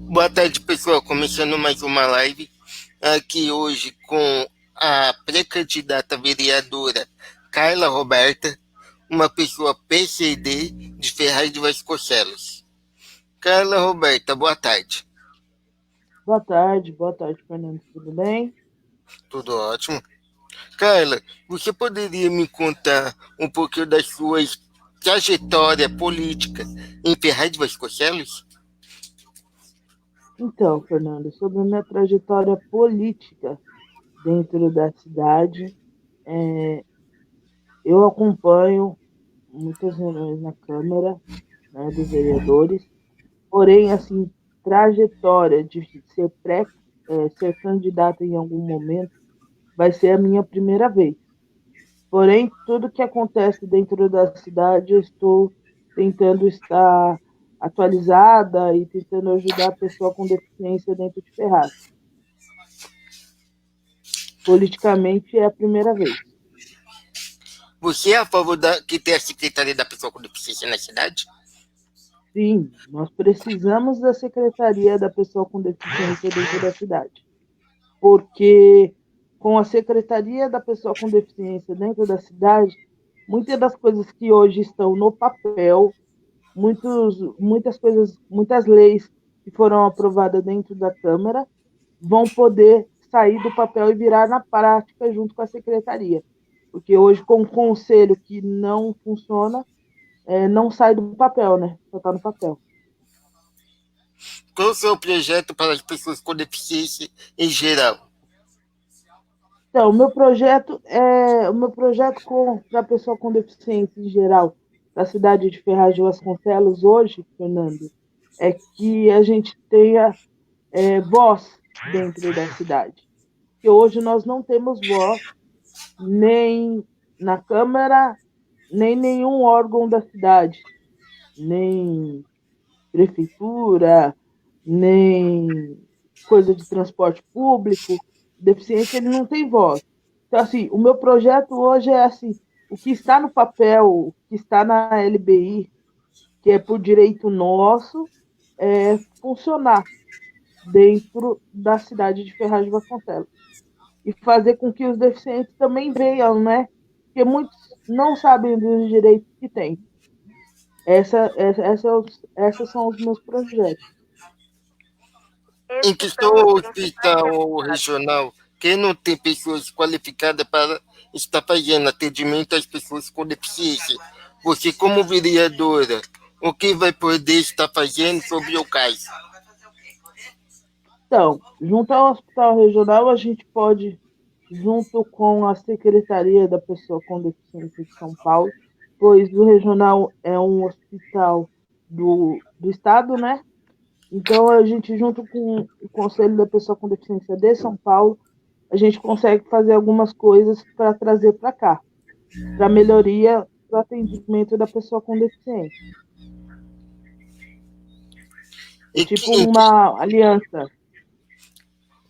Boa tarde, pessoal. Começando mais uma live aqui hoje com a pré-candidata vereadora Carla Roberta, uma pessoa PCD de Ferraz de Vasconcelos. Carla Roberta, boa tarde. Boa tarde, Fernando. Tudo bem? Tudo ótimo. Carla, você poderia me contar um pouquinho da sua trajetória política em Ferraz de Vasconcelos? Então, Fernando, sobre a minha trajetória política dentro da cidade, é, eu acompanho muitas reuniões na Câmara, né, dos vereadores, porém, assim, trajetória de ser candidata em algum momento vai ser a minha primeira vez. Porém, tudo que acontece dentro da cidade, eu estou tentando estar atualizada e tentando ajudar a pessoa com deficiência dentro de Ferraz. Politicamente, é a primeira vez. Você é a favor que tenha a Secretaria da Pessoa com Deficiência na cidade? Sim, nós precisamos da Secretaria da Pessoa com Deficiência dentro da cidade, porque com a Secretaria da Pessoa com Deficiência dentro da cidade, muitas das coisas que hoje estão no papel, muitas coisas, muitas leis que foram aprovadas dentro da Câmara vão poder sair do papel e virar na prática junto com a secretaria. Porque hoje, com o conselho que não funciona, não sai do papel, né? Só está no papel. Qual o seu projeto para as pessoas com deficiência em geral? Então, o meu projeto para a pessoa com deficiência em geral da cidade de Ferraz de Vasconcelos hoje, Fernando, é que a gente tenha voz dentro da cidade. Porque hoje nós não temos voz nem na Câmara, nem nenhum órgão da cidade, nem prefeitura, nem coisa de transporte público. Deficiente, ele não tem voz. Então, assim, o meu projeto hoje é assim, o que está no papel, o que está na LBI, que é por direito nosso, é funcionar dentro da cidade de Ferraz de Vasconcelos. E fazer com que os deficientes também venham, né? Porque muitos não sabem dos direitos que têm. Essas são os meus projetos. Em questão hospital ou regional, quem não tem pessoas qualificadas para estar fazendo atendimento às pessoas com deficiência? Você, como vereadora, o que vai poder estar fazendo sobre o caso? Então, junto ao Hospital Regional, a gente pode, junto com a Secretaria da Pessoa com Deficiência de São Paulo, pois o regional é um hospital do estado, né? Então, a gente, junto com o Conselho da Pessoa com Deficiência de São Paulo, a gente consegue fazer algumas coisas para trazer para cá, para melhoria do atendimento da pessoa com deficiência. É Em, tipo em, uma aliança,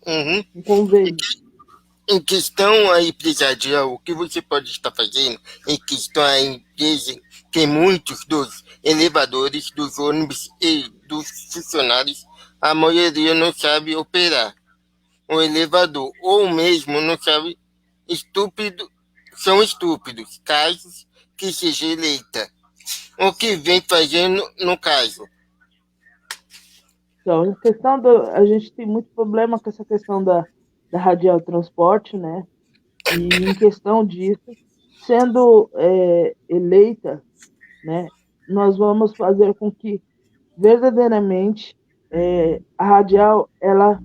uhum. um convênio. Em questão aí empresarial, o que você pode estar fazendo em questão à empresa que muitos dos elevadores, dos ônibus e dos funcionários, a maioria não sabe operar o elevador, ou mesmo não sabe, estúpido, são estúpidos, casos que seja eleita. O que vem fazendo no caso? Então, a gente tem muito problema com essa questão da radial transporte, né? E em questão disso, sendo eleita, né, nós vamos fazer com que verdadeiramente a radial ela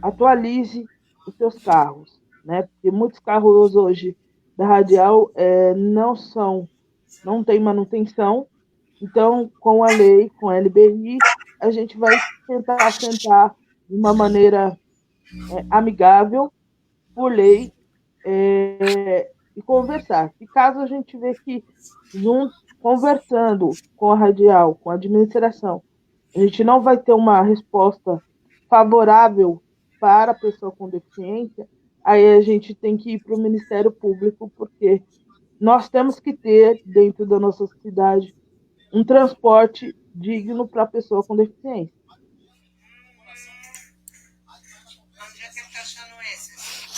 atualize os seus carros, né? Porque muitos carros hoje da radial não tem manutenção. Então, com a lei, com a LBI, a gente vai tentar sentar de uma maneira amigável, por lei, e conversar. E caso a gente vê que, conversando com a radial, com a administração, a gente não vai ter uma resposta favorável para a pessoa com deficiência, aí a gente tem que ir para o Ministério Público, porque nós temos que ter, dentro da nossa cidade, um transporte digno para a pessoa com deficiência.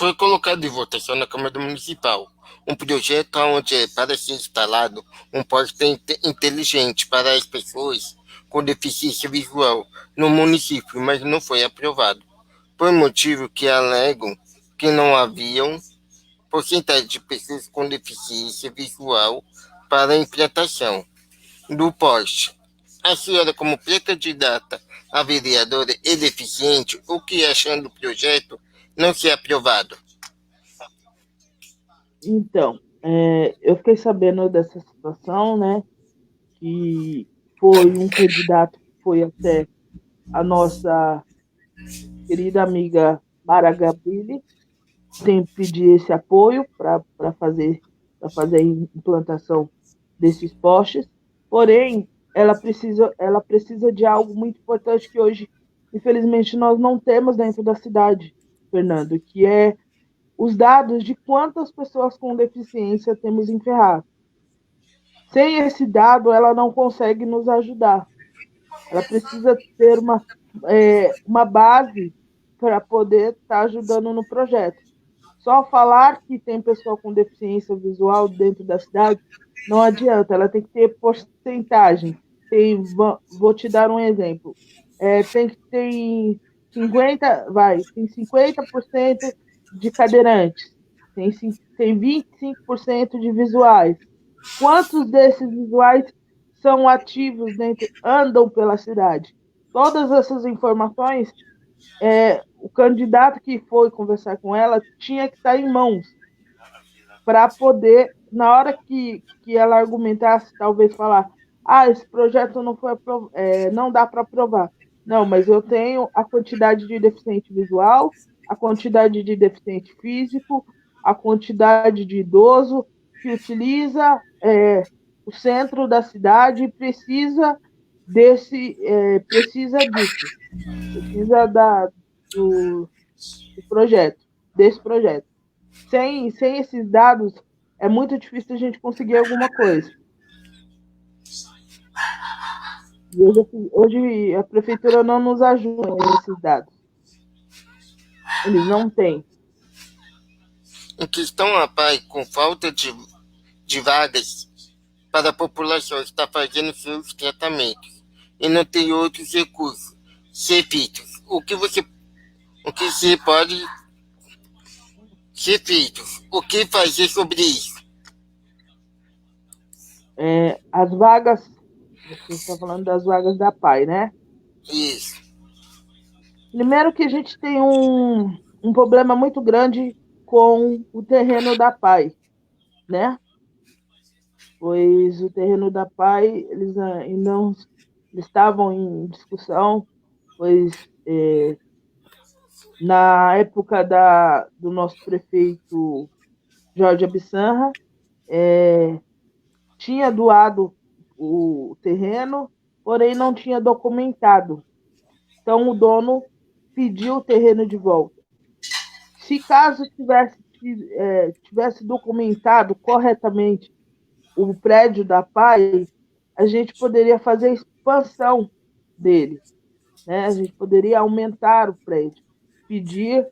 foi colocado em votação na Câmara Municipal um projeto onde é para ser instalado um poste inteligente para as pessoas com deficiência visual no município, mas não foi aprovado, por motivo que alegam que não haviam porcentagem de pessoas com deficiência visual para a implantação do poste. A senhora, como pré-candidata a vereadora e deficiente, o que achando do projeto não ser aprovado? Então, eu fiquei sabendo dessa situação, né? Que foi um candidato que foi até a nossa querida amiga Mara Gabrilli, sem pedir esse apoio para fazer a implantação desses postes. Porém, ela precisa de algo muito importante que hoje, infelizmente, nós não temos dentro da cidade, Fernando, que é os dados de quantas pessoas com deficiência temos em Ferraz. Sem esse dado, ela não consegue nos ajudar. Ela precisa ter uma base para poder estar ajudando no projeto. Só falar que tem pessoa com deficiência visual dentro da cidade não adianta, ela tem que ter porcentagem. Vou te dar um exemplo. Tem 50% de cadeirantes, tem 25% de visuais. Quantos desses visuais são ativos andam pela cidade? Todas essas informações, o candidato que foi conversar com ela tinha que estar em mãos para poder, na hora que ela argumentasse, talvez falar: esse projeto não dá para aprovar. Não, mas eu tenho a quantidade de deficiente visual, a quantidade de deficiente físico, a quantidade de idoso que utiliza o centro da cidade e precisa disso, precisa do projeto, desse projeto. Sem esses dados, é muito difícil a gente conseguir alguma coisa. E hoje a prefeitura não nos ajuda nesses dados. Eles não têm. Em questão a PAI, com falta de vagas para a população, está fazendo seus tratamentos e não tem outros recursos ser feitos. O que se pode ser feito? O que fazer sobre isso? As vagas, você está falando das vagas da PAI, né? Isso. Primeiro que a gente tem um problema muito grande com o terreno da PAI, né? Pois o terreno da PAI, eles ainda estavam em discussão, pois na época do nosso prefeito Jorge Abissanra, tinha doado o terreno, porém não tinha documentado. Então o dono pediu o terreno de volta. Se caso tivesse documentado corretamente o prédio da PAI, a gente poderia fazer a expansão dele, né? A gente poderia aumentar o prédio, pedir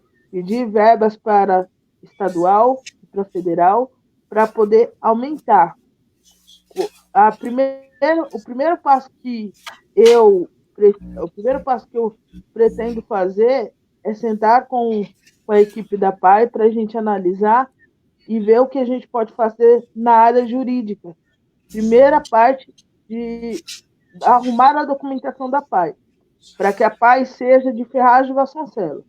verbas para estadual e para federal para poder aumentar. O primeiro passo que eu pretendo fazer é sentar com a equipe da PAI para a gente analisar e ver o que a gente pode fazer na área jurídica. Primeira parte de arrumar a documentação da PAI, para que a PAI seja de Ferraz de Vasconcelos.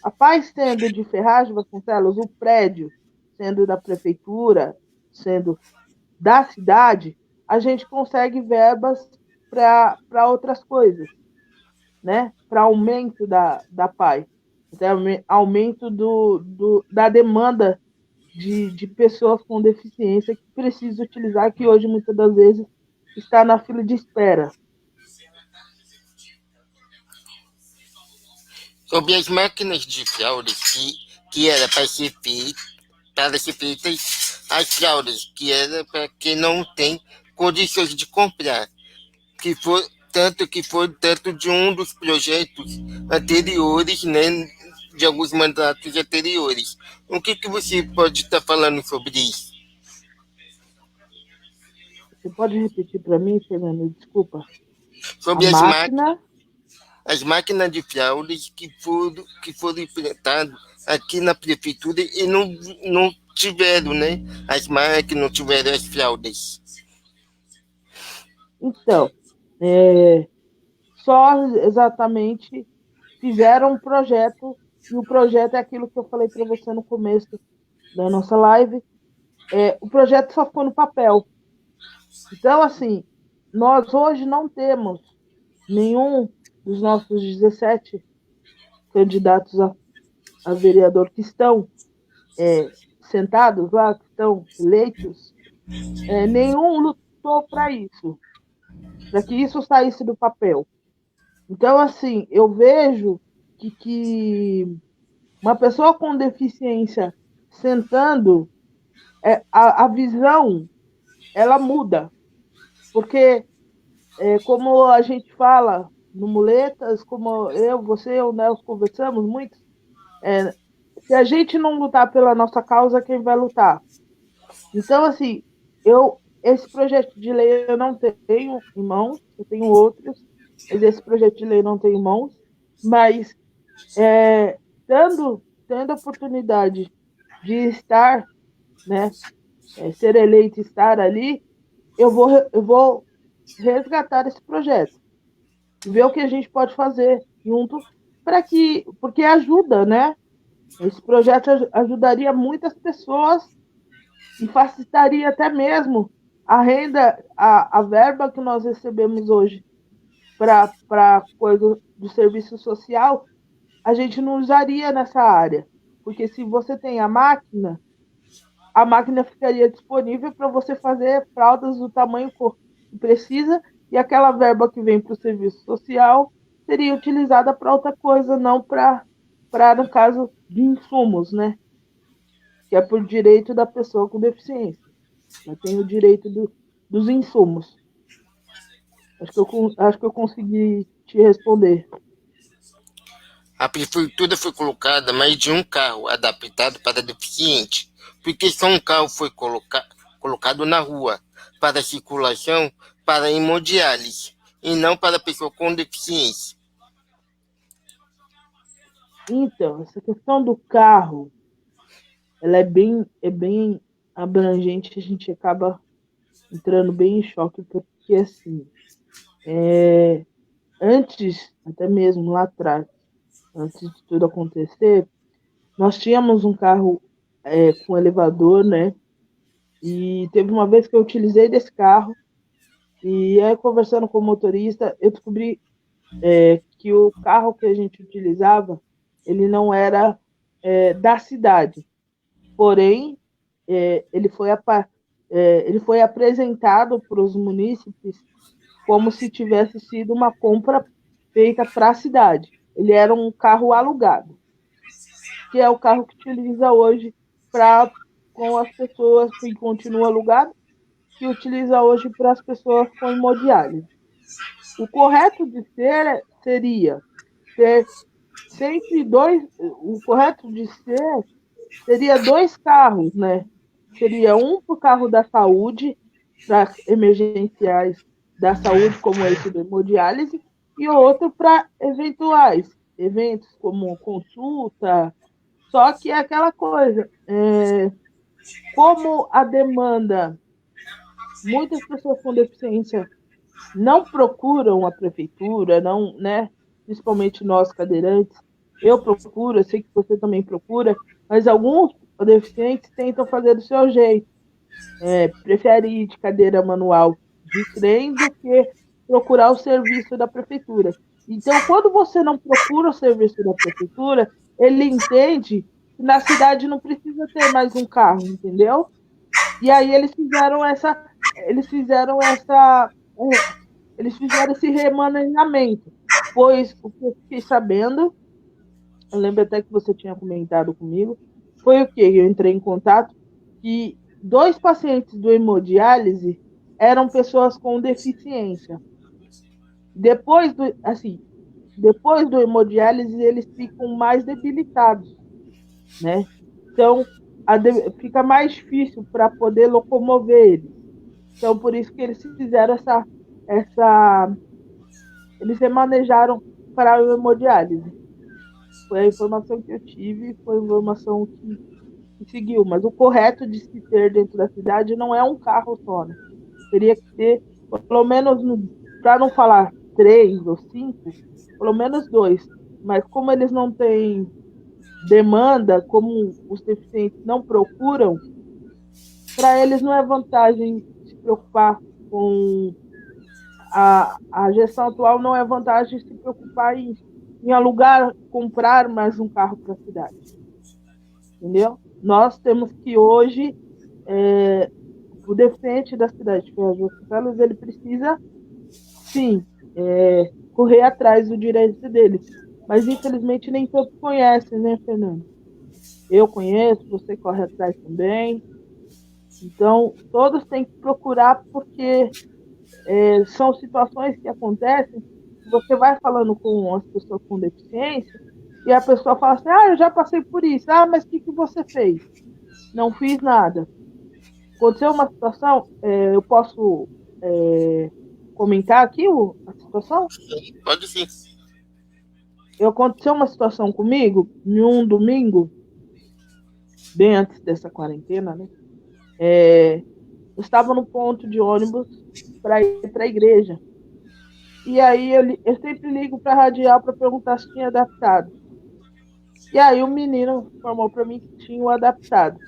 A PAI sendo de Ferraz de Vasconcelos, o prédio sendo da prefeitura, sendo da cidade, a gente consegue verbas para outras coisas, né? Para aumento da PAI, aumento da demanda de pessoas com deficiência que precisam utilizar, que hoje muitas das vezes está na fila de espera. Sobre as máquinas de fraldas que era para ser feitas as fraldas, que era para quem não tem condições de comprar, que foi tanto de um dos projetos anteriores, né, de alguns mandatos anteriores. O que você pode estar falando sobre isso? Você pode repetir para mim, Fernando? Desculpa. A Sobre máquina. as máquinas de fraudes que foram implementadas aqui na prefeitura e não tiveram, né? As máquinas não tiveram as fraudes. Então, só exatamente fizeram um projeto, e o projeto é aquilo que eu falei para você no começo da nossa live. O projeto só ficou no papel. Então, assim, nós hoje não temos nenhum dos nossos 17 candidatos a vereador que estão sentados lá, que estão eleitos, nenhum lutou para isso, para que isso saísse do papel. Então, assim, eu vejo que uma pessoa com deficiência sentando, a visão, ela muda. Porque, como a gente fala no Muletas, como você, o Nelson conversamos muito, se a gente não lutar pela nossa causa, quem vai lutar? Então, assim, esse projeto de lei eu não tenho em mãos, eu tenho outros, mas esse projeto de lei eu não tenho em mãos, mas tendo a oportunidade de estar, né, ser eleito e estar ali, eu vou resgatar esse projeto e ver o que a gente pode fazer junto porque ajuda, né? Esse projeto ajudaria muitas pessoas e facilitaria até mesmo a renda, a verba que nós recebemos hoje para coisa do serviço social, a gente não usaria nessa área. Porque se você tem a máquina ficaria disponível para você fazer fraldas do tamanho que precisa, e aquela verba que vem para o serviço social seria utilizada para outra coisa, não no caso de insumos, né? Que é por direito da pessoa com deficiência. Ela tem o direito dos insumos. Acho que eu consegui te responder. A prefeitura foi colocada mais de um carro adaptado para deficiente, porque só um carro foi colocado na rua para circulação para hemodiálise e não para pessoa com deficiência. Então, essa questão do carro, ela é bem abrangente, a gente acaba entrando bem em choque, porque assim, antes, até mesmo lá atrás, antes de tudo acontecer, nós tínhamos um carro com elevador, né? E teve uma vez que eu utilizei desse carro, e aí conversando com o motorista, eu descobri que o carro que a gente utilizava, ele não era da cidade. Porém, ele foi apresentado para os munícipes como se tivesse sido uma compra feita para a cidade. Ele era um carro alugado, que é o carro que utiliza hoje com as pessoas que continua alugado, que utiliza hoje para as pessoas com hemodiálise. O correto de ser seria ter sempre dois, o correto de ser seria dois carros, né? Seria um para o carro da saúde, para emergenciais da saúde, como esse da hemodiálise, e outro para eventuais eventos como consulta. Só que é aquela coisa, como a demanda, muitas pessoas com deficiência não procuram a prefeitura, não, né? Principalmente nós cadeirantes. Eu procuro, eu sei que você também procura, mas alguns deficientes tentam fazer do seu jeito. Prefere ir de cadeira manual de trem do que procurar o serviço da prefeitura. Então, quando você não procura o serviço da prefeitura, ele entende que na cidade não precisa ter mais um carro, entendeu? E aí eles fizeram essa, eles fizeram esse remanejamento, pois o que eu fiquei sabendo, eu lembro até que você tinha comentado comigo, foi o que eu entrei em contato, que 2 pacientes do hemodiálise eram pessoas com deficiência. Depois assim, depois do hemodiálise, eles ficam mais debilitados, né? Então, fica mais difícil para poder locomover eles. Então, por isso que eles fizeram eles remanejaram para a hemodiálise. Foi a informação que eu tive, foi a informação que seguiu. Mas o correto de se ter dentro da cidade não é um carro só, né? Teria que ter, pelo menos, para não falar 3 ou 5, pelo menos 2. Mas como eles não têm demanda, como os deficientes não procuram, para eles não é vantagem se preocupar com a gestão atual, não é vantagem se preocupar em alugar, comprar mais um carro para a cidade. Entendeu? Nós temos que hoje, o deficiente da cidade de Ferraz de Vasconcelos, ele precisa, sim, correr atrás do direito dele. Mas, infelizmente, nem todos conhecem, né, Fernando? Eu conheço, você corre atrás também. Então, todos têm que procurar, porque são situações que acontecem, você vai falando com as pessoas com deficiência, e a pessoa fala assim, eu já passei por isso. Mas o que você fez? Não fiz nada. Aconteceu uma situação, eu posso comentar aqui a situação? Pode sim. Aconteceu uma situação comigo, em um domingo, bem antes dessa quarentena, né? Eu estava no ponto de ônibus para ir para a igreja. E aí eu sempre ligo para a radial para perguntar se tinha adaptado. E aí o menino informou para mim que tinha o adaptado.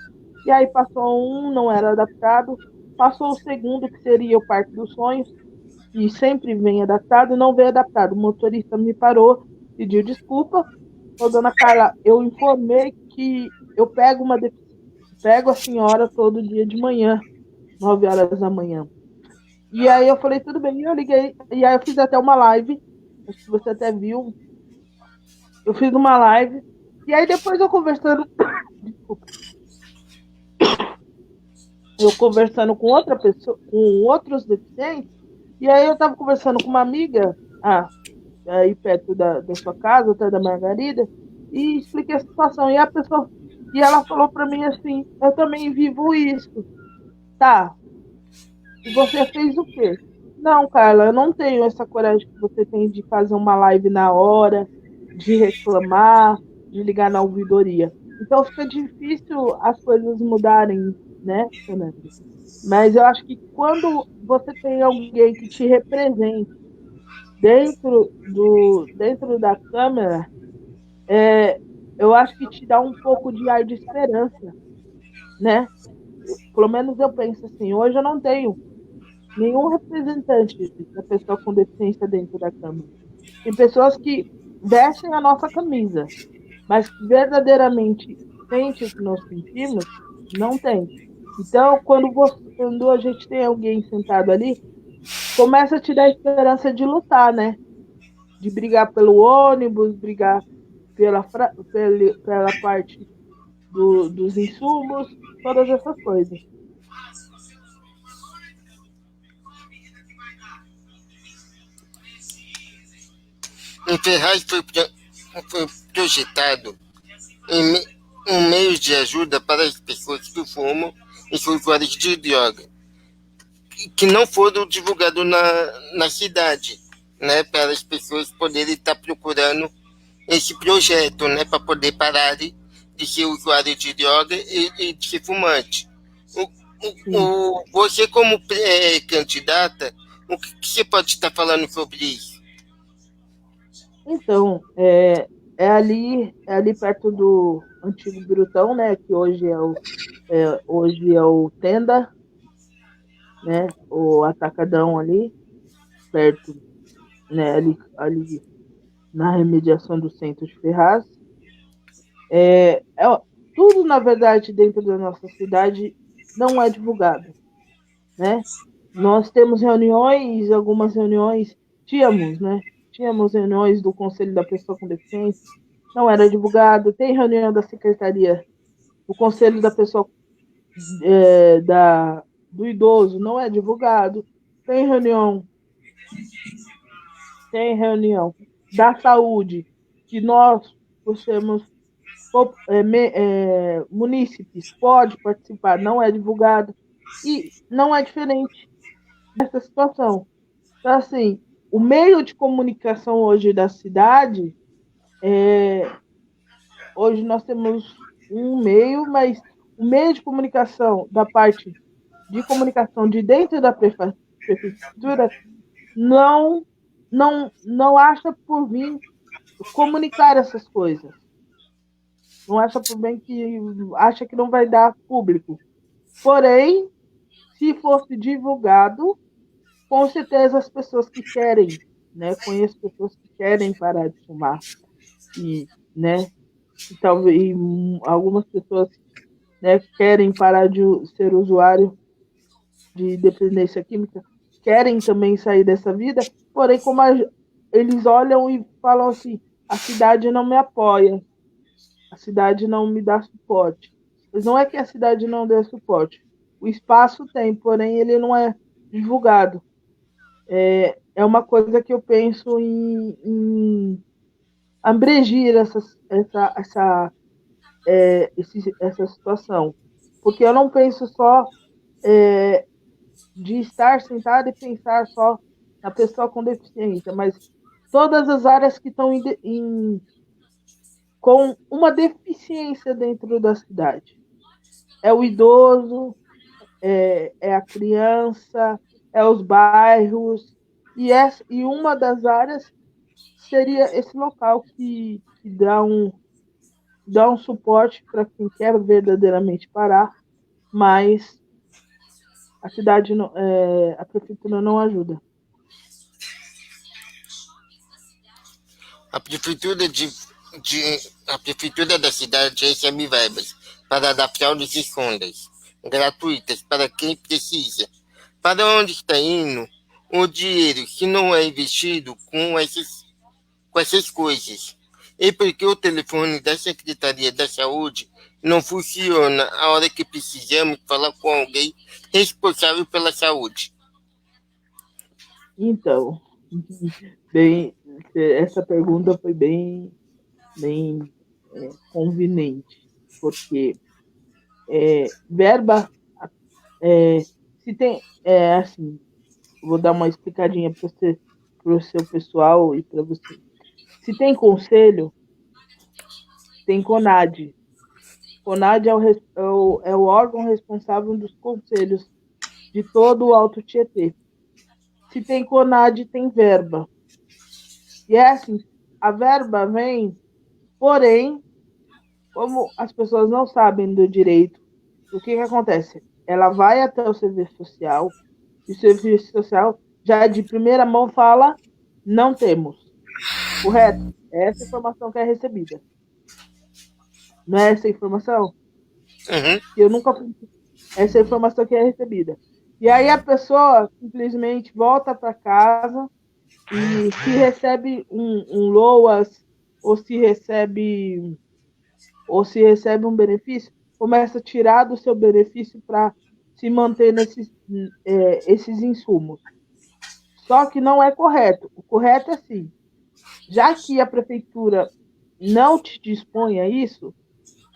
E aí passou um, não era adaptado. Passou o segundo, que seria o Parque dos Sonhos, que sempre vem adaptado, não veio adaptado. O motorista me parou, pediu desculpa. Ô, dona Carla, eu informei que eu pego a senhora todo dia de manhã, 9 horas da manhã. E aí eu falei, tudo bem, e eu liguei, e aí eu fiz até uma live, acho que você até viu, eu fiz uma live, e aí depois eu conversando, desculpa, eu conversando com outra pessoa, com outros deficientes, e aí eu estava conversando com uma amiga, aí perto da sua casa, até da Margarida, e expliquei a situação, e ela falou para mim assim, eu também vivo isso, tá, e você fez o quê? Não, Carla, eu não tenho essa coragem que você tem de fazer uma live na hora, de reclamar, de ligar na ouvidoria. Então fica difícil as coisas mudarem, né, Fernando? Mas eu acho que quando você tem alguém que te represente dentro da câmera, eu acho que te dá um pouco de ar de esperança, né? Pelo menos eu penso assim, hoje eu não tenho nenhum representante da pessoa com deficiência dentro da Câmara. Tem pessoas que vestem a nossa camisa, mas que verdadeiramente sente o que nós sentimos, não tem. Então, quando a gente tem alguém sentado ali, começa a te dar esperança de lutar, né? De brigar pelo ônibus, brigar pela parte dos insumos, todas essas coisas. Em Ferraz foi projetado um meio de ajuda para as pessoas que fumam e são usuários de droga, que não foram divulgados na cidade, né, para as pessoas poderem estar procurando esse projeto, né, para poder parar de ser usuário de droga e de ser fumante. Você, como candidata, o que você pode estar falando sobre isso? Então, é ali perto do antigo Birutão, né? Que hoje é o Tenda, né? O Atacadão ali, perto, né? Ali na remediação do centro de Ferraz. Tudo, na verdade, dentro da nossa cidade não é divulgado, né? Nós temos reuniões, algumas reuniões, né? Tínhamos reuniões do Conselho da Pessoa com Deficiência, não era divulgado. Tem reunião da Secretaria do Conselho da Pessoa do Idoso, não é divulgado. Tem reunião da saúde, que nós, por sermos munícipes, pode participar, não é divulgado, e não é diferente dessa situação. Então, assim, o meio de comunicação hoje da cidade, hoje nós temos um meio, mas o meio de comunicação da parte de comunicação de dentro da prefeitura não acha por vir comunicar essas coisas. Não acha por bem que acha que não vai dar público. Porém, se fosse divulgado, com certeza as pessoas que querem, né? Conheço pessoas que querem parar de fumar e, né? E talvez algumas pessoas, né, querem parar de ser usuário de dependência química, querem também sair dessa vida, porém como eles olham e falam assim, a cidade não me apoia, a cidade não me dá suporte. Mas não é que a cidade não dê suporte. O espaço tem, porém ele não é divulgado. É uma coisa que eu penso em abrangir essa situação. Porque eu não penso só de estar sentado e pensar só na pessoa com deficiência, mas todas as áreas que estão com uma deficiência dentro da cidade. É o idoso, é a criança, é os bairros, e uma das áreas seria esse local que dá um suporte para quem quer verdadeiramente parar, mas a cidade, a prefeitura não ajuda. A prefeitura da cidade recebe verbas para dar fraldas e sondas gratuitas para quem precisa. Para onde está indo o dinheiro que não é investido com essas coisas? E por que o telefone da Secretaria da Saúde não funciona a hora que precisamos falar com alguém responsável pela saúde? Então, bem, essa pergunta foi bem conveniente, porque verba, se tem, assim, vou dar uma explicadinha para o seu pessoal e para você. Se tem conselho, tem CONAD. CONAD é o órgão responsável dos conselhos de todo o Alto Tietê. Se tem CONAD, tem verba. E é assim, a verba vem, porém, como as pessoas não sabem do direito, o que acontece? Ela vai até o serviço social, e o serviço social já de primeira mão fala, não temos. Correto? É essa informação que é recebida. Não é essa informação? Uhum. Eu nunca fui. Essa informação que é recebida. E aí a pessoa simplesmente volta para casa e se recebe um LOAS ou se recebe um benefício, começa a tirar do seu benefício para se manter esses insumos. Só que não é correto. O correto é assim, já que a prefeitura não te dispõe a isso,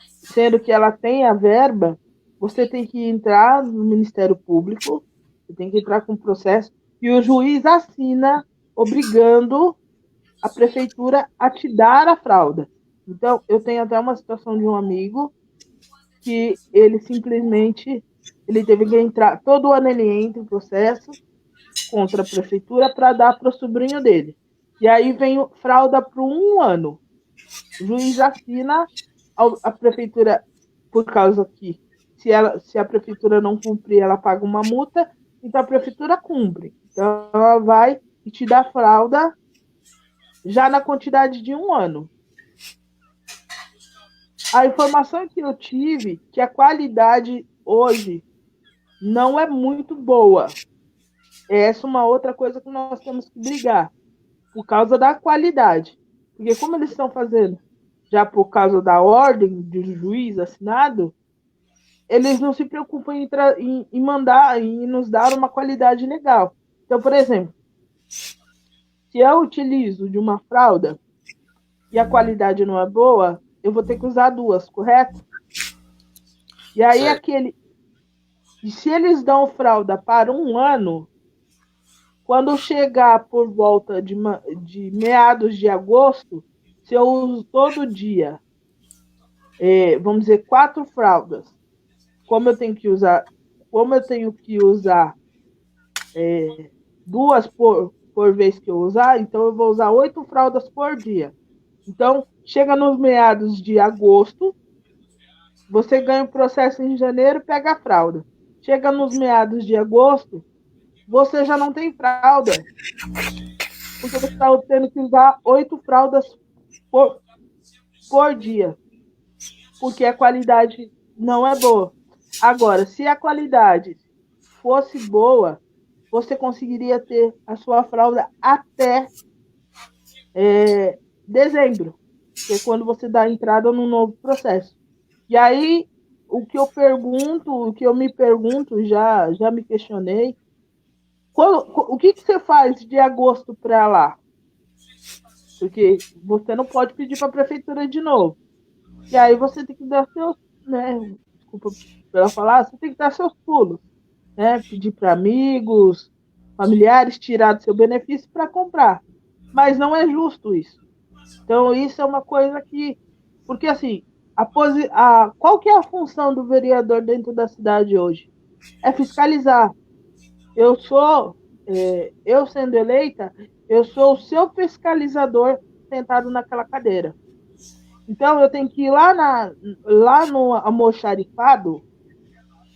sendo que ela tem a verba, você tem que entrar no Ministério Público, você tem que entrar com o processo, e o juiz assina obrigando a prefeitura a te dar a fralda. Então, eu tenho até uma situação de um amigo que ele simplesmente ele teve que entrar, todo ano ele entra em processo contra a prefeitura para dar para o sobrinho dele. E aí vem fralda por 1 ano. O juiz assina, a prefeitura, por causa que se a prefeitura não cumprir, ela paga uma multa, então a prefeitura cumpre. Então ela vai e te dá fralda já na quantidade de 1 ano. A informação que eu tive, que a qualidade hoje não é muito boa. Essa é uma outra coisa que nós temos que brigar, por causa da qualidade. Porque como eles estão fazendo, já por causa da ordem do juiz assinado, eles não se preocupam em mandar, em nos dar uma qualidade legal. Então, por exemplo, Se eu utilizo de uma fralda e a qualidade não é boa, eu vou ter que usar duas, correto? E aí certo, se eles dão fralda para um ano, quando chegar por volta de meados de agosto, se eu uso todo dia, vamos dizer, 4 fraldas, como eu tenho que usar, como eu tenho que usar duas por vez que eu usar, então eu vou usar 8 fraldas por dia. Então, chega nos meados de agosto, você ganha o processo em janeiro, pega a fralda. Chega nos meados de agosto, você já não tem fralda, porque você está tendo que usar 8 fraldas por dia, porque a qualidade não é boa. Agora, se a qualidade fosse boa, você conseguiria ter a sua fralda até dezembro, que é quando você dá entrada no novo processo. E aí, o que eu me pergunto, já me questionei, o que você faz de agosto para lá? Porque você não pode pedir para a prefeitura de novo. E aí você tem que dar seus, né? Desculpa pela falar, você tem que dar seus pulos, né? Pedir para amigos, familiares, tirar do seu benefício para comprar. Mas não é justo isso. Então, isso é uma coisa que. Porque, assim, qual que é a função do vereador dentro da cidade hoje? É fiscalizar. Eu sou, eu sendo eleita, eu sou o seu fiscalizador sentado naquela cadeira. Então, eu tenho que ir lá no almoxarifado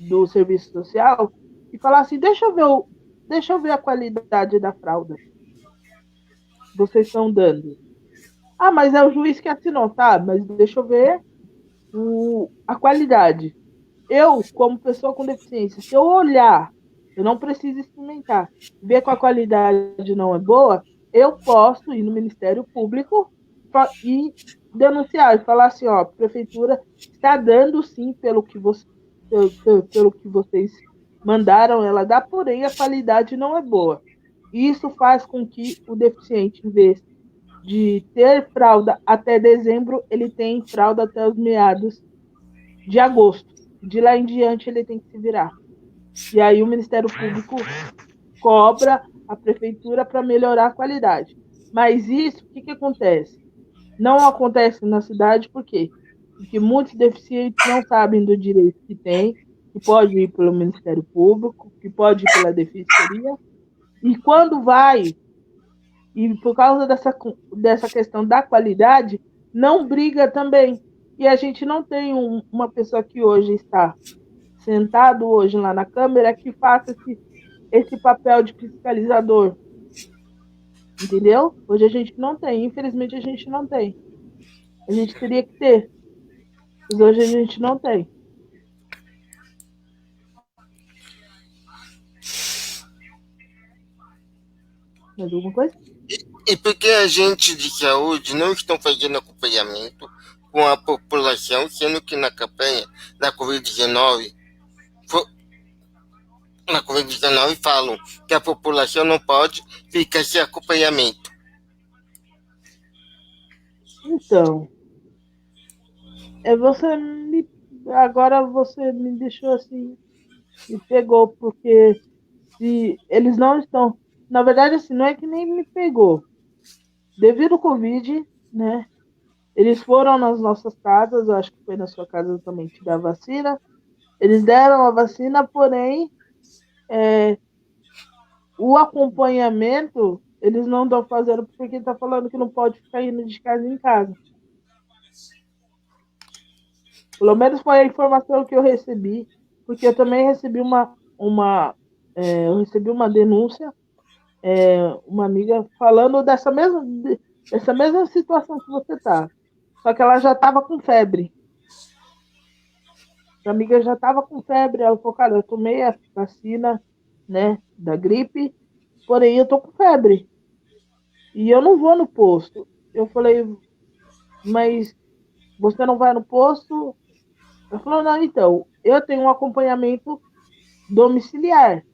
do serviço social e falar assim: deixa eu ver a qualidade da fralda que vocês estão dando. Ah, mas é o juiz que assinou, tá? Mas deixa eu ver a qualidade. Eu, como pessoa com deficiência, se eu olhar, eu não preciso experimentar, ver que a qualidade não é boa, eu posso ir no Ministério Público e denunciar e falar assim, ó, a prefeitura está dando sim pelo que vocês mandaram ela dar, porém a qualidade não é boa. Isso faz com que o deficiente, em vez de ter fralda até dezembro, ele tem fralda até os meados de agosto. De lá em diante, ele tem que se virar. E aí o Ministério Público cobra a prefeitura para melhorar a qualidade. Mas isso, o que acontece? Não acontece na cidade, por quê? Porque muitos deficientes não sabem do direito que tem, que pode ir pelo Ministério Público, que pode ir pela Defensoria, e quando vai, e por causa dessa questão da qualidade, não briga também. E a gente não tem uma pessoa que hoje está sentado hoje lá na Câmara que faça esse papel de fiscalizador. Entendeu? Hoje a gente não tem, infelizmente a gente não tem. A gente teria que ter, mas hoje a gente não tem. Mais alguma coisa? e por que agentes de saúde não estão fazendo acompanhamento com a população, sendo que na campanha da Covid-19, na Covid-19 falam que a população não pode ficar sem acompanhamento. Então, agora você me deixou assim, me pegou, porque se eles não estão, na verdade assim, não é que nem me pegou. Devido ao Covid, né? Eles foram nas nossas casas, acho que foi na sua casa também te dar vacina. Eles deram a vacina, porém, o acompanhamento eles não estão fazendo porque está falando que não pode ficar indo de casa em casa. Pelo menos foi a informação que eu recebi, porque eu também recebi eu recebi uma denúncia, uma amiga falando dessa mesma situação que você está. Só que ela já estava com febre. A amiga já estava com febre, ela falou, cara, eu tomei a vacina, né, da gripe, porém eu tô com febre. E eu não vou no posto. Eu falei, mas você não vai no posto? Ela falou, não, então, eu tenho um acompanhamento domiciliar.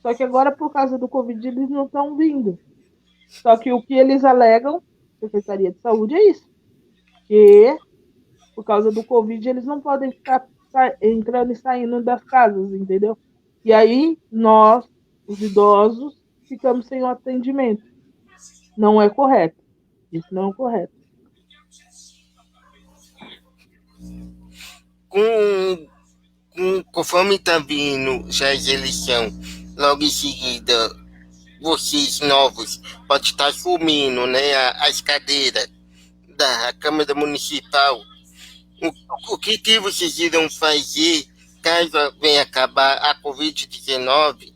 Só que agora, por causa do Covid, eles não estão vindo. Só que o que eles alegam, Secretaria de Saúde, é isso, que por causa do Covid eles não podem ficar entrando e saindo das casas, entendeu? E aí nós, os idosos, ficamos sem o atendimento. Não é correto. Isso não é correto. Conforme está vindo já as eleições, logo em seguida, vocês novos podem estar assumindo, né, as cadeiras da Câmara Municipal. O que vocês irão fazer caso venha acabar a Covid-19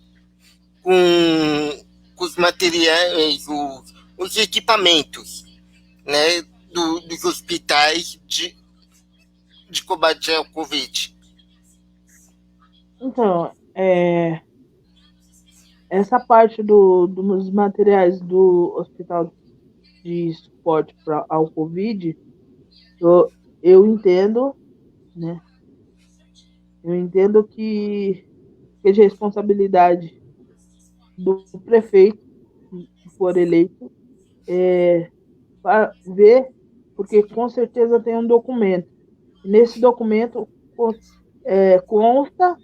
com os materiais, os equipamentos, né, dos hospitais de combate ao Covid? Então, essa parte dos materiais do Hospital de Suporte ao Covid, eu entendo, né? Eu entendo que seja responsabilidade do prefeito, se for eleito, para ver, porque com certeza tem um documento. Nesse documento consta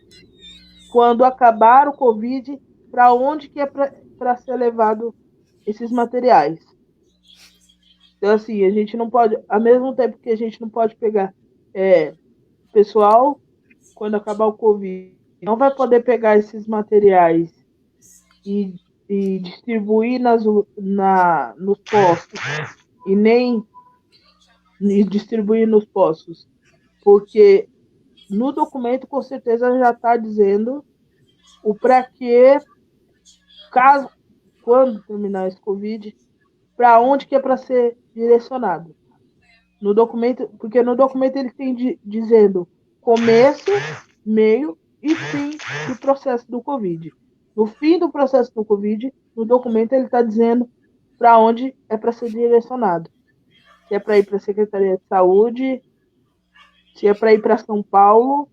quando acabar o Covid, para onde que é para ser levado esses materiais. Então, assim, a gente não pode, ao mesmo tempo que a gente não pode pegar pessoal, quando acabar o Covid, não vai poder pegar esses materiais e distribuir nos postos, e nem distribuir nos postos, porque no documento com certeza já está dizendo o para que, caso, quando terminar esse Covid, para onde que é para ser direcionado. No documento, porque no documento ele tem dizendo começo, meio e fim do processo do Covid. No fim do processo do Covid, no documento ele está dizendo para onde é para ser direcionado. Se é para ir para a Secretaria de Saúde, se é para ir para São Paulo,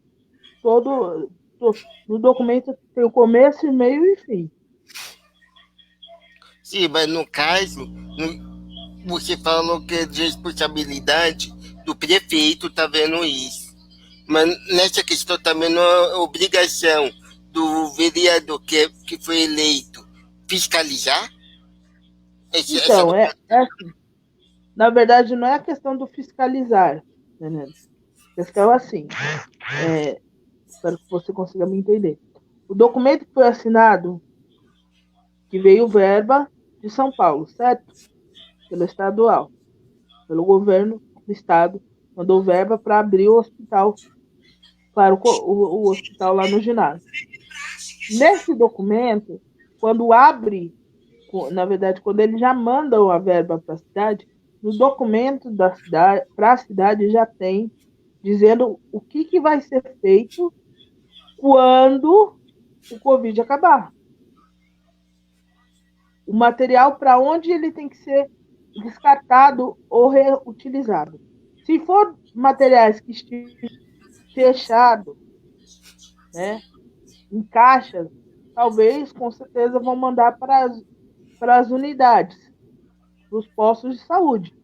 no documento tem o começo, meio e fim. Sim, mas no caso, você falou que é de responsabilidade do prefeito tá vendo isso. Mas nessa questão também não é obrigação do vereador que foi eleito fiscalizar? Essa Então, assim. Na verdade, não é a questão do fiscalizar, né? A questão é assim, espero que você consiga me entender. O documento que foi assinado, que veio verba de São Paulo, certo? Pelo estadual, pelo governo do estado, mandou verba para abrir o hospital, para o hospital lá no ginásio. Nesse documento, quando abre, na verdade, quando eles já mandam a verba para a cidade, no documento da cidade, para a cidade já tem dizendo o que vai ser feito quando o Covid acabar. O material para onde ele tem que ser descartado ou reutilizado. Se for materiais que estejam fechados, né, em caixas, talvez, com certeza, vão mandar para as unidades, para os postos de saúde.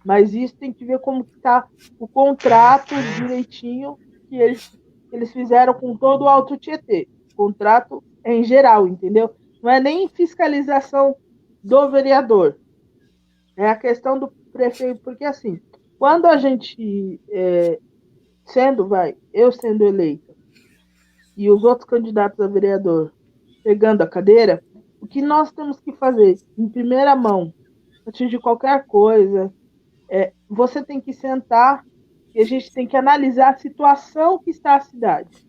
Mas isso tem que ver como está o contrato direitinho que eles fizeram com todo o Alto Tietê. Contrato em geral, entendeu? Não é nem fiscalização do vereador. É a questão do prefeito, porque assim, quando a gente, eu sendo eleita, e os outros candidatos a vereador pegando a cadeira, o que nós temos que fazer em primeira mão, antes de qualquer coisa, você tem que sentar e a gente tem que analisar a situação que está a cidade.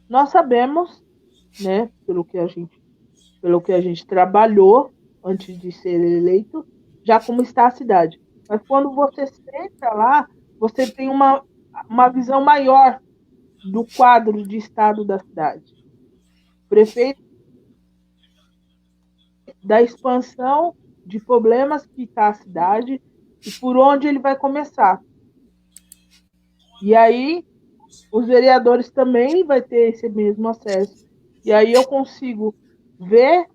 Nós sabemos, né, pelo que a gente trabalhou antes de ser eleito, já como está a cidade. Mas quando você senta lá, você tem uma visão maior do quadro de estado da cidade. O prefeito da expansão de problemas que está a cidade e por onde ele vai começar. E aí, os vereadores também vão ter esse mesmo acesso. E aí eu consigo ver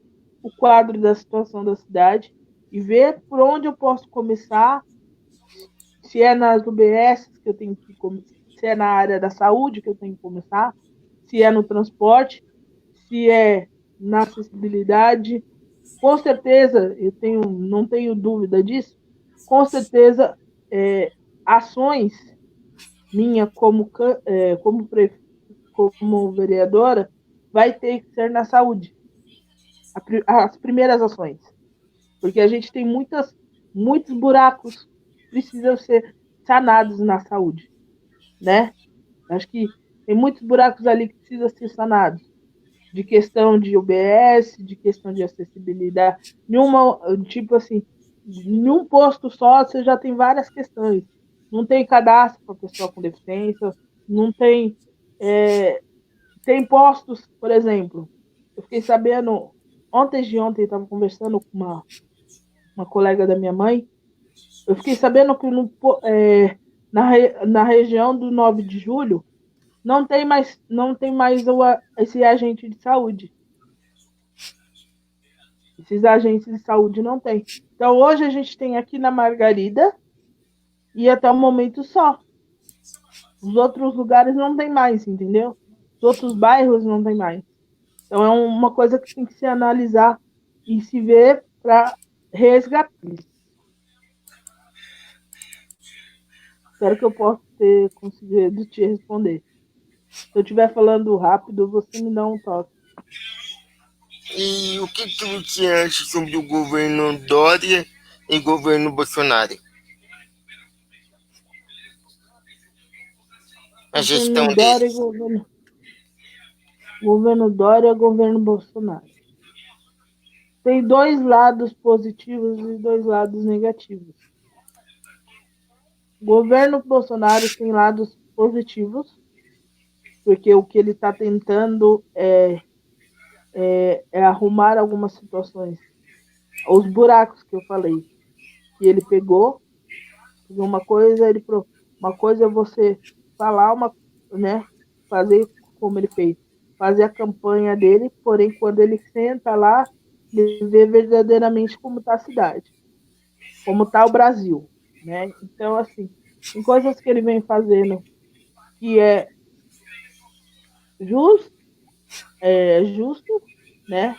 o quadro da situação da cidade e ver por onde eu posso começar, se é nas UBS que eu tenho que começar, se é na área da saúde que eu tenho que começar, se é no transporte, se é na acessibilidade. Com certeza, não tenho dúvida disso, com certeza, ações minha como vereadora vai ter que ser na saúde. As primeiras ações. Porque a gente tem muitos buracos que precisam ser sanados na saúde, né? Acho que tem muitos buracos ali que precisam ser sanados. De questão de UBS, de questão de acessibilidade. Tipo assim, em um posto só você já tem várias questões. Não tem cadastro para pessoa com deficiência, não tem. Tem postos, por exemplo. Eu fiquei sabendo, ontem de ontem, estava conversando com uma colega da minha mãe. Eu fiquei sabendo que na região do 9 de julho não tem mais esse agente de saúde. Esses agentes de saúde não tem. Então, hoje a gente tem aqui na Margarida e até o momento só. Os outros lugares não tem mais, entendeu? Os outros bairros não tem mais. Então, é uma coisa que tem que se analisar e se ver para resgatar isso. Espero que eu possa ter conseguido te responder. Se eu estiver falando rápido, você me dá um toque. E o que você acha sobre o governo Dória e o governo Bolsonaro? A gestão Governo Dória e deles. governo Dória e governo Bolsonaro. Tem dois lados positivos e dois lados negativos. O governo Bolsonaro tem lados positivos, porque o que ele está tentando é arrumar algumas situações. Os buracos que eu falei, que ele pegou. Uma coisa é você falar né, fazer como ele fez, fazer a campanha dele, porém quando ele senta lá, ele vê verdadeiramente como está a cidade, como está o Brasil, né? Então assim, tem coisas que ele vem fazendo que justo, justo, né?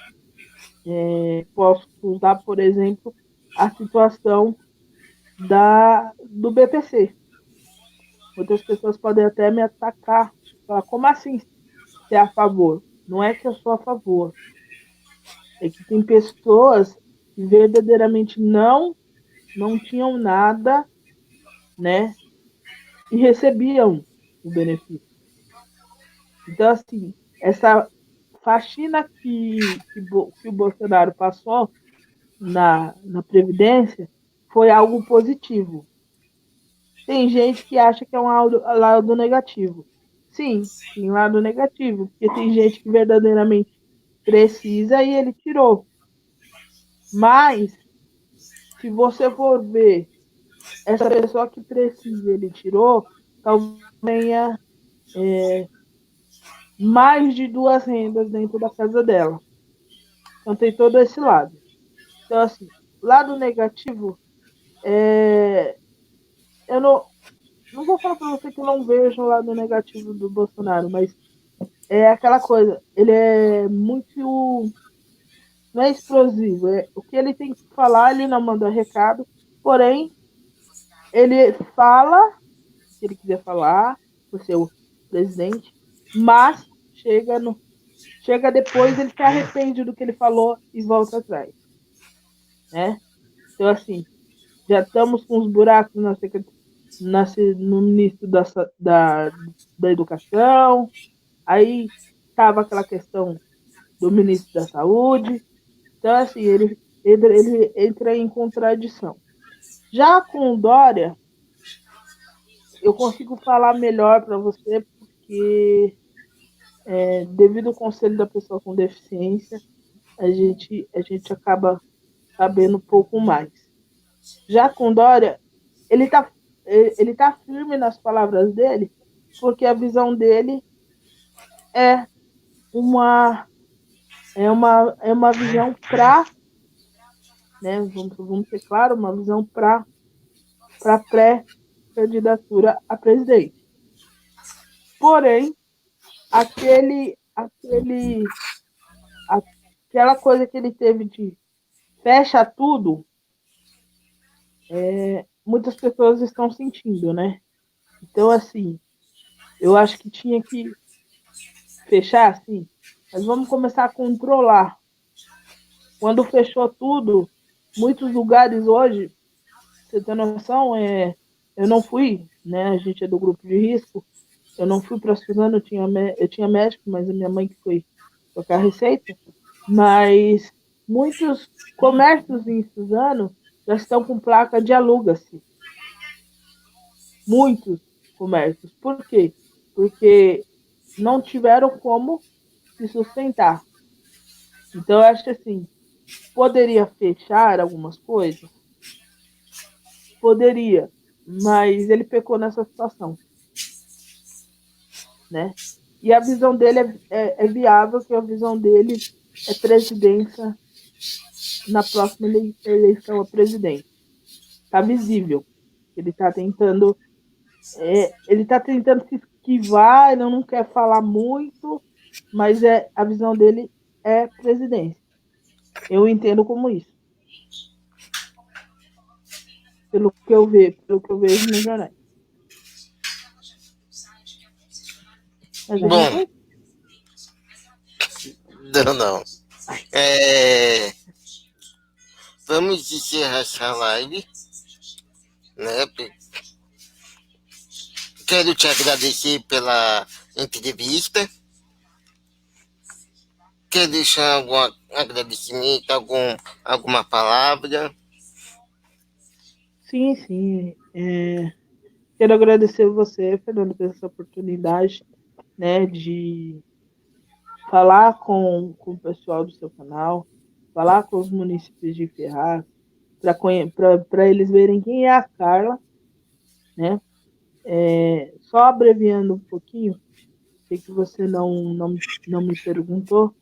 Posso usar, por exemplo, a situação do BPC. Muitas pessoas podem até me atacar, falar, como assim ser a favor? Não é que eu sou a favor. É que tem pessoas que verdadeiramente não tinham nada, né? E recebiam o benefício. Então, assim, essa faxina que o Bolsonaro passou na Previdência foi algo positivo. Tem gente que acha que é um lado negativo. Sim, tem lado negativo, porque tem gente que verdadeiramente precisa e ele tirou. Mas, se você for ver, essa pessoa que precisa ele tirou, talvez tenha mais de duas rendas dentro da casa dela. Então tem todo esse lado. Então, assim, lado negativo, eu não vou falar para você que eu não vejo o lado negativo do Bolsonaro, mas é aquela coisa, ele é muito. Não é explosivo, o que ele tem que falar, ele não manda recado, porém, ele fala o que ele quiser falar, por ser o presidente, mas chega depois, ele se arrepende do que ele falou e volta atrás. Né? Então, assim, já estamos com os buracos no ministro da Educação, aí estava aquela questão do ministro da Saúde. Então, assim, ele entra em contradição. Já com o Dória, eu consigo falar melhor para você, porque devido ao conselho da pessoa com deficiência, a gente acaba sabendo um pouco mais. Já com o Dória, ele tá firme nas palavras dele, porque a visão dele é uma é uma visão para, né, vamos ser claros, uma visão para pré-candidatura a presidente. Porém, aquela coisa que ele teve de fecha tudo, muitas pessoas estão sentindo, né? Então, assim, eu acho que tinha que fechar, assim, mas vamos começar a controlar. Quando fechou tudo, muitos lugares hoje, você tem noção, eu não fui, né? A gente é do grupo de risco, eu não fui para Suzano, eu tinha médico, mas a minha mãe que foi trocar a receita, mas muitos comércios em Suzano já estão com placa de aluga-se. Muitos comércios. Por quê? Porque não tiveram como se sustentar. Então, eu acho que assim, poderia fechar algumas coisas? Poderia, mas ele pecou nessa situação, né? E a visão dele é viável, que a visão dele é presidência na próxima eleição a presidente. Está visível. Ele está tentando se esquivar, ele não quer falar muito, mas a visão dele é presidência. Eu entendo como isso. Pelo que eu vejo nos jornais. Mas alguma Bom, coisa? não. Vamos encerrar essa live, né? Quero te agradecer pela entrevista. Quer deixar algum agradecimento, alguma palavra? Sim, sim. Quero agradecer você, Fernando, por essa oportunidade, né, de falar com o pessoal do seu canal, falar com os munícipes de Ferraz, para eles verem quem é a Carla, né? Só abreviando um pouquinho, sei que você não me perguntou,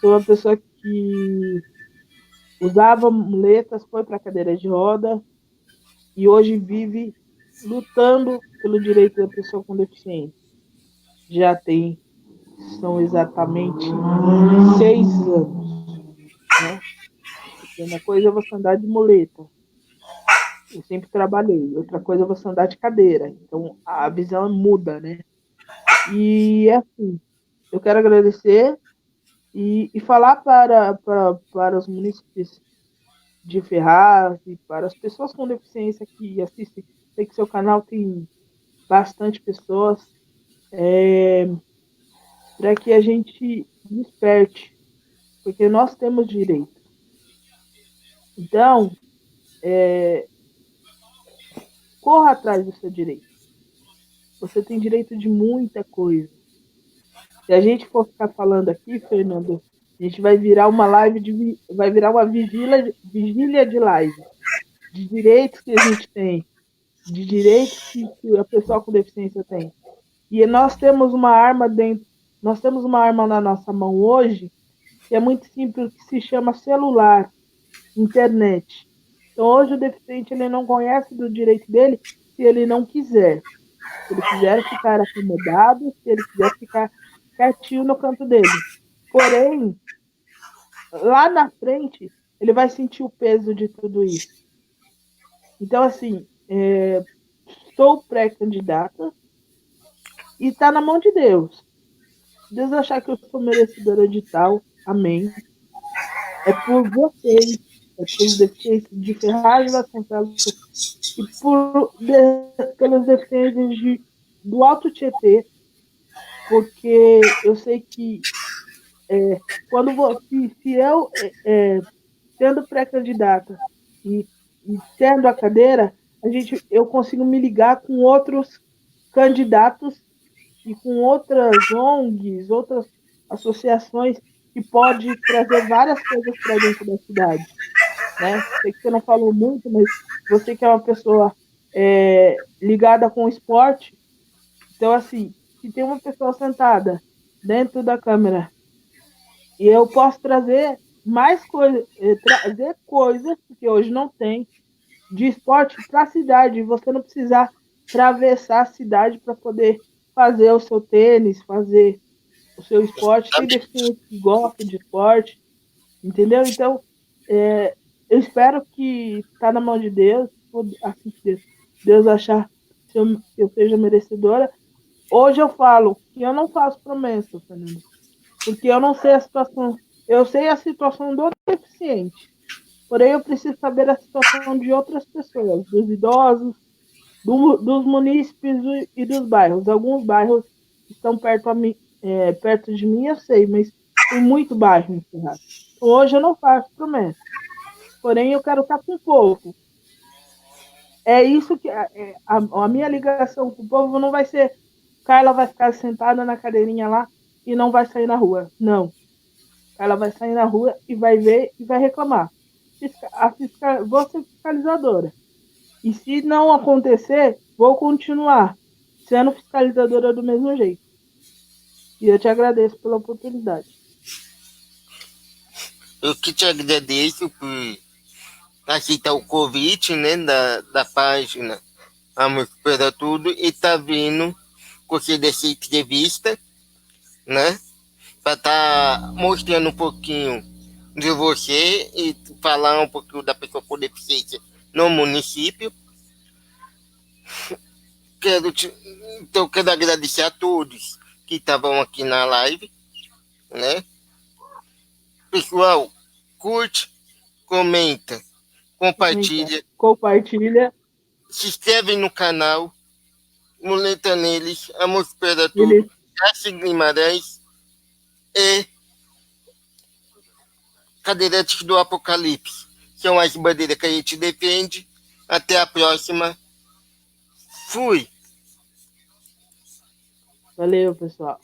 sou uma pessoa que usava muletas, foi para a cadeira de roda e hoje vive lutando pelo direito da pessoa com deficiência. Já são exatamente 6 anos, né? Uma coisa é você andar de muleta, eu sempre trabalhei. Outra coisa é você andar de cadeira. Então, a visão muda, né? E, assim, eu quero agradecer e falar para os munícipes de Ferraz e para as pessoas com deficiência que assistem. Sei que seu canal tem bastante pessoas, para que a gente desperte, porque nós temos direito. Então, corra atrás do seu direito. Você tem direito de muita coisa. Se a gente for ficar falando aqui, Fernando, a gente vai virar uma vai virar uma vigília de live, de direitos que a gente tem, de direitos que a pessoa com deficiência tem. E nós temos uma arma na nossa mão hoje, que é muito simples, que se chama celular, internet. Então hoje o deficiente ele não conhece do direito dele se ele não quiser. Se ele quiser ficar acomodado, se ele quiser ficar quietinho no canto dele. Porém, lá na frente, ele vai sentir o peso de tudo isso. Então, assim, sou pré-candidata e está na mão de Deus. Se Deus achar que eu sou merecedora de tal, amém. É por vocês, é pelos deficientes de Ferraz e Vasconcelos e pelos deficientes do Alto Tietê, porque eu sei que se eu, sendo pré-candidata e tendo a cadeira, eu consigo me ligar com outros candidatos e com outras ONGs, outras associações que pode trazer várias coisas para dentro da cidade, né? Sei que você não falou muito, mas você que é uma pessoa ligada com o esporte, então assim, se tem uma pessoa sentada dentro da câmera E eu posso trazer mais coisas, trazer coisas que hoje não tem, de esporte para a cidade. Você não precisar atravessar a cidade para poder fazer o seu tênis, fazer o seu esporte. Tem deficiente que gosta de esporte, entendeu? Então, eu espero que está na mão de Deus, assim que Deus achar que eu seja merecedora. Hoje eu falo que eu não faço promessa, Fernando, porque eu não sei a situação. Eu sei a situação do deficiente, porém eu preciso saber a situação de outras pessoas, dos idosos, dos munícipes e dos bairros. Alguns bairros estão perto de mim, eu sei, mas tem muito bairro em Ferraz. Hoje eu não faço promessa, porém eu quero estar com o povo. É isso que a minha ligação com o povo não vai ser Carla vai ficar sentada na cadeirinha lá e não vai sair na rua. Não. Carla vai sair na rua e vai ver e vai reclamar. Vou ser fiscalizadora. E se não acontecer, vou continuar sendo fiscalizadora do mesmo jeito. E eu te agradeço pela oportunidade. Eu que te agradeço por aceitar o convite, né, da página Amor Supera Tudo e tá vindo conceder essa entrevista, né, para tá mostrando um pouquinho de você e falar um pouquinho da pessoa com deficiência no município. Então, quero agradecer a todos que estavam aqui na live, né? Pessoal, curte, comenta, compartilha, Compartilha. se inscreve no canal, Muleta neles, Amor Espera Tudo, Ele... Cássio Guimarães e Cadeirantes do Apocalipse. São as bandeiras que a gente defende. Até a próxima. Fui! Valeu, pessoal.